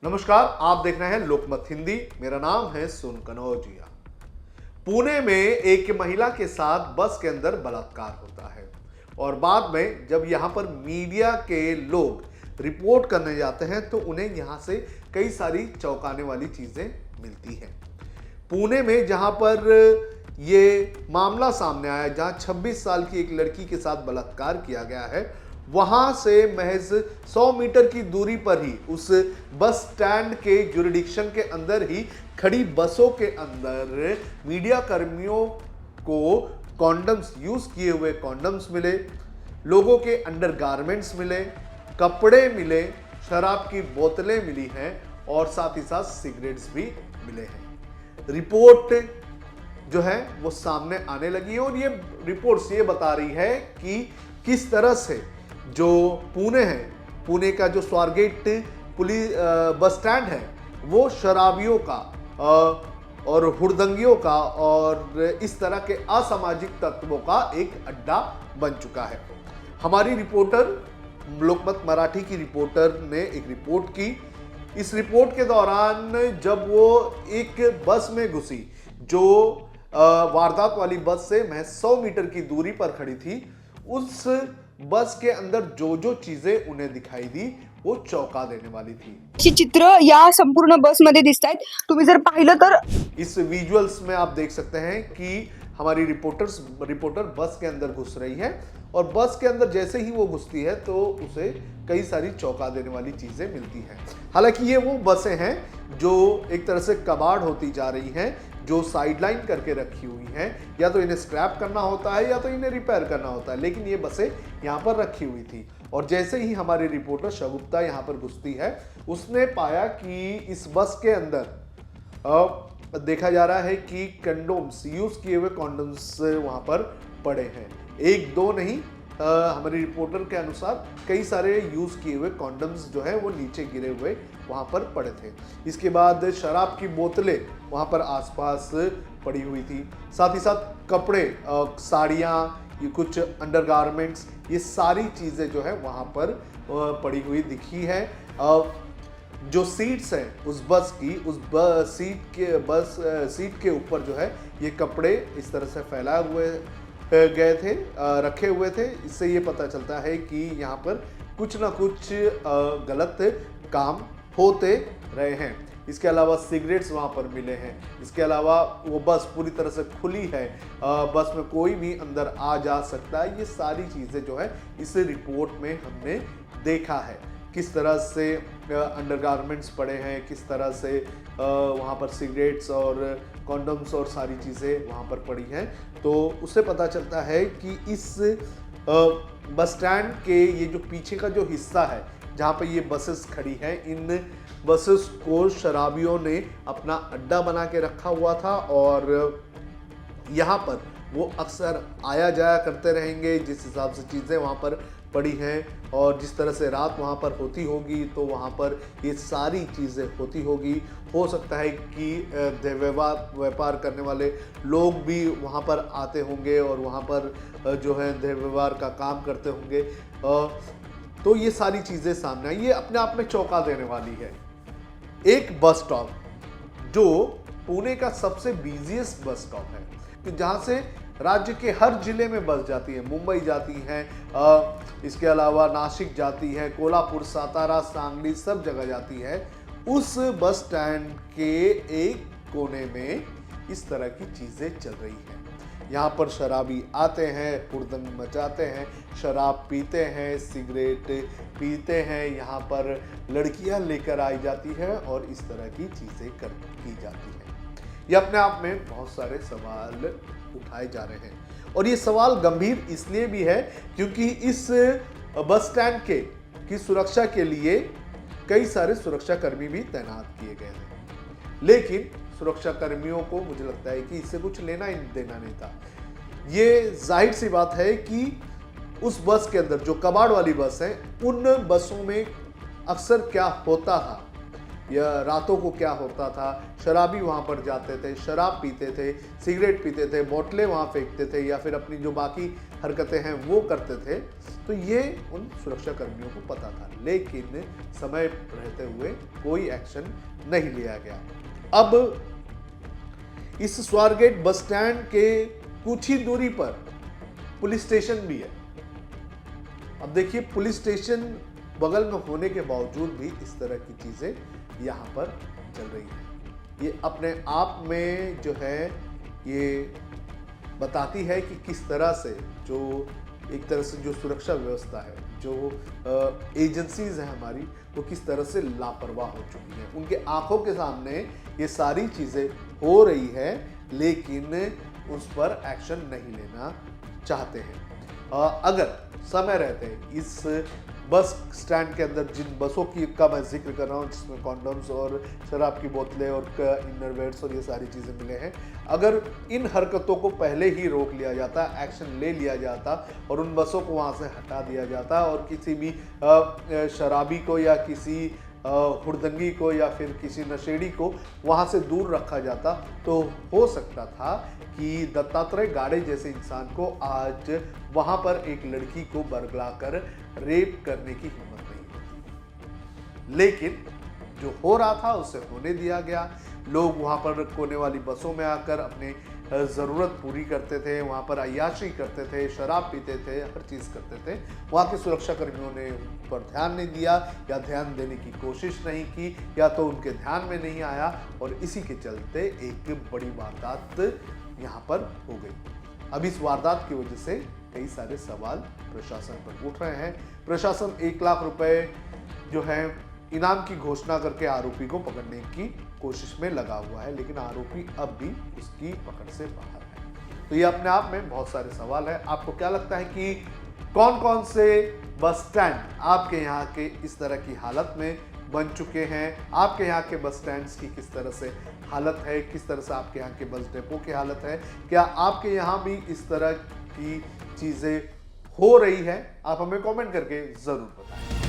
नमस्कार, आप देख रहे हैं लोकमत हिंदी। मेरा नाम है सुन कनौजिया। पुणे में एक महिला के साथ बस के अंदर बलात्कार होता है और बाद में जब यहां पर मीडिया के लोग रिपोर्ट करने जाते हैं तो उन्हें यहां से कई सारी चौंकाने वाली चीजें मिलती हैं। पुणे में जहां पर ये मामला सामने आया, जहां 26 साल की एक लड़की के साथ बलात्कार किया गया है, वहां से महज 100 मीटर की दूरी पर ही उस बस स्टैंड के जुरिडिक्शन के अंदर ही खड़ी बसों के अंदर मीडिया कर्मियों को कॉन्डम्स, यूज किए हुए कॉन्डम्स मिले, लोगों के अंडरगारमेंट्स मिले, कपड़े मिले, शराब की बोतलें मिली हैं और साथ ही साथ सिगरेट्स भी मिले हैं। रिपोर्ट जो है वो सामने आने लगी है और ये रिपोर्ट्स ये बता रही है कि किस तरह से जो पुणे है, पुणे का जो स्वारगेट पुलिस बस स्टैंड है, वो शराबियों का और हुड़दंगियों का और इस तरह के असामाजिक तत्वों का एक अड्डा बन चुका है। हमारी रिपोर्टर, लोकमत मराठी की रिपोर्टर ने एक रिपोर्ट की। इस रिपोर्ट के दौरान जब वो एक बस में घुसी जो वारदात वाली बस से महज 100 मीटर की दूरी पर खड़ी थी, उस बस के अंदर जो जो चीजें उन्हें दिखाई दी वो चौंका देने वाली थी। ही चित्र या संपूर्ण बसमध्ये दिसतायत। तुम्ही जर पाहिलं तर इस विजुअल्स में आप देख सकते हैं कि हमारी रिपोर्टर बस के अंदर घुस रही है और बस के अंदर जैसे ही वो घुसती है तो उसे कई सारी चौंका देने वाली चीजें मिलती हैं। हालांकि ये वो बसें हैं जो एक तरह से कबाड़ होती जा रही हैं, जो साइडलाइन करके रखी हुई हैं। या तो इन्हें स्क्रैप करना होता है या तो इन्हें रिपेयर करना होता है, लेकिन ये बसें यहाँ पर रखी हुई थी। और जैसे ही हमारी रिपोर्टर शगुप्ता यहाँ पर घुसती है, उसने पाया कि इस बस के अंदर देखा जा रहा है कि कंडोम्स, यूज किए हुए कॉन्डोम्स वहाँ पर पड़े हैं। एक दो नहीं, हमारी रिपोर्टर के अनुसार कई सारे यूज किए हुए कॉन्डम्स जो है वो नीचे गिरे हुए वहां पर पड़े थे। इसके बाद शराब की बोतलें वहां पर आसपास पड़ी हुई थी, साथ ही साथ कपड़े, साड़ियाँ, ये कुछ अंडरगारमेंट्स, ये सारी चीजें जो है वहां पर पड़ी हुई दिखी है। जो सीट्स हैं उस बस की, उस सीट के ऊपर जो है ये कपड़े इस तरह से फैलाए हुए गए थे, रखे हुए थे। इससे ये पता चलता है कि यहाँ पर कुछ ना कुछ गलत काम होते रहे हैं। इसके अलावा सिगरेट्स वहाँ पर मिले हैं। इसके अलावा वो बस पूरी तरह से खुली है, बस में कोई भी अंदर आ जा सकता है। ये सारी चीज़ें जो है इस रिपोर्ट में हमने देखा है, किस तरह से अंडरगारमेंट्स पड़े हैं, किस तरह से वहाँ पर सिगरेट्स और कॉन्डम्स और सारी चीज़ें वहाँ पर पड़ी हैं। तो उससे पता चलता है कि इस बस स्टैंड के ये जो पीछे का जो हिस्सा है जहाँ पर ये बसेस खड़ी हैं, इन बसेस को शराबियों ने अपना अड्डा बना के रखा हुआ था और यहाँ पर वो अक्सर आया जाया करते रहेंगे। जिस हिसाब से चीज़ें वहाँ पर पड़ी हैं और जिस तरह से रात वहाँ पर होती होगी तो वहाँ पर ये सारी चीज़ें होती होगी। हो सकता है कि व्यापार करने वाले लोग भी वहाँ पर आते होंगे और वहाँ पर जो है व्यवहार का काम करते होंगे। तो ये सारी चीज़ें सामने आई, ये अपने आप में चौंका देने वाली है। एक बस स्टॉप जो पुणे का सबसे बिजीएस्ट बस स्टॉप है, कि जहाँ से राज्य के हर जिले में बस जाती है, मुंबई जाती है, इसके अलावा नासिक जाती है, कोल्हापुर, सातारा, सांगली, सब जगह जाती है। उस बस स्टैंड के एक कोने में इस तरह की चीज़ें चल रही हैं। यहाँ पर शराबी आते हैं, हुड़दंग मचाते हैं, शराब पीते हैं, सिगरेट पीते हैं, यहाँ पर लड़कियाँ लेकर आई जाती है और इस तरह की चीज़ें की जाती हैं। ये अपने आप में बहुत सारे सवाल उठाए जा रहे हैं और ये सवाल गंभीर इसलिए भी है क्योंकि इस बस स्टैंड की सुरक्षा के लिए कई सारे सुरक्षा कर्मी भी तैनात किए गए हैं, लेकिन सुरक्षा कर्मियों को मुझे लगता है कि इससे कुछ लेना ही देना नहीं था। ये जाहिर सी बात है कि उस बस के अंदर जो कबाड़ वाली बस है, उन बसों में अक्सर क्या होता था, या रातों को क्या होता था, शराबी वहाँ पर जाते थे, शराब पीते थे, सिगरेट पीते थे, बोतलें वहाँ फेंकते थे या फिर अपनी जो बाकी हरकतें हैं वो करते थे, तो ये उन सुरक्षा कर्मियों को पता था, लेकिन समय रहते हुए कोई एक्शन नहीं लिया गया। अब इस स्वारगेट बस स्टैंड के कुछ ही दूरी पर पुलिस स्टेशन भी है। अब देखिए, पुलिस स्टेशन बगल में होने के बावजूद भी इस तरह की चीजें यहाँ पर चल रही है। ये अपने आप में जो है ये बताती है कि किस तरह से जो एक तरह से जो सुरक्षा व्यवस्था है, जो एजेंसीज हैं हमारी, वो किस तरह से लापरवाह हो चुकी हैं। उनके आंखों के सामने ये सारी चीज़ें हो रही है, लेकिन उस पर एक्शन नहीं लेना चाहते हैं। अगर समय रहते इस बस स्टैंड के अंदर जिन बसों का मैं जिक्र कर रहा हूँ, जिसमें कॉन्डम्स और शराब की बोतलें और इनरवेयर्स और ये सारी चीज़ें मिले हैं, अगर इन हरकतों को पहले ही रोक लिया जाता, एक्शन ले लिया जाता और उन बसों को वहाँ से हटा दिया जाता और किसी भी शराबी को या किसी हुड़दंगी को या फिर किसी नशेड़ी को वहाँ से दूर रखा जाता, तो हो सकता था कि दत्तात्रेय गाड़े जैसे इंसान को आज वहाँ पर एक लड़की को बरगलाकर रेप करने की हिम्मत नहीं होती। लेकिन जो हो रहा था उसे होने दिया गया। लोग वहाँ पर कोने वाली बसों में आकर अपने ज़रूरत पूरी करते थे, वहाँ पर अय्याशी करते थे, शराब पीते थे, हर चीज़ करते थे। वहाँ के सुरक्षा कर्मियों ने उन पर ध्यान नहीं दिया या ध्यान देने की कोशिश नहीं की, या तो उनके ध्यान में नहीं आया और इसी के चलते एक बड़ी वारदात यहाँ पर हो गई। अब इस वारदात की वजह से कई सारे सवाल प्रशासन पर उठ रहे हैं। प्रशासन 1 लाख रुपए जो है इनाम की घोषणा करके आरोपी को पकड़ने की कोशिश में लगा हुआ है, लेकिन आरोपी अब भी उसकी पकड़ से बाहर है। तो ये अपने आप में बहुत सारे सवाल है। आपको क्या लगता है कि कौन कौन से बस स्टैंड आपके यहाँ के इस तरह की हालत में बन चुके हैं? आपके यहाँ के बस स्टैंड्स की किस तरह से हालत है? किस तरह से आपके यहाँ के बस डिपो की हालत है? क्या आपके यहाँ भी इस तरह की चीज़ें हो रही है? आप हमें कमेंट करके ज़रूर बताएं।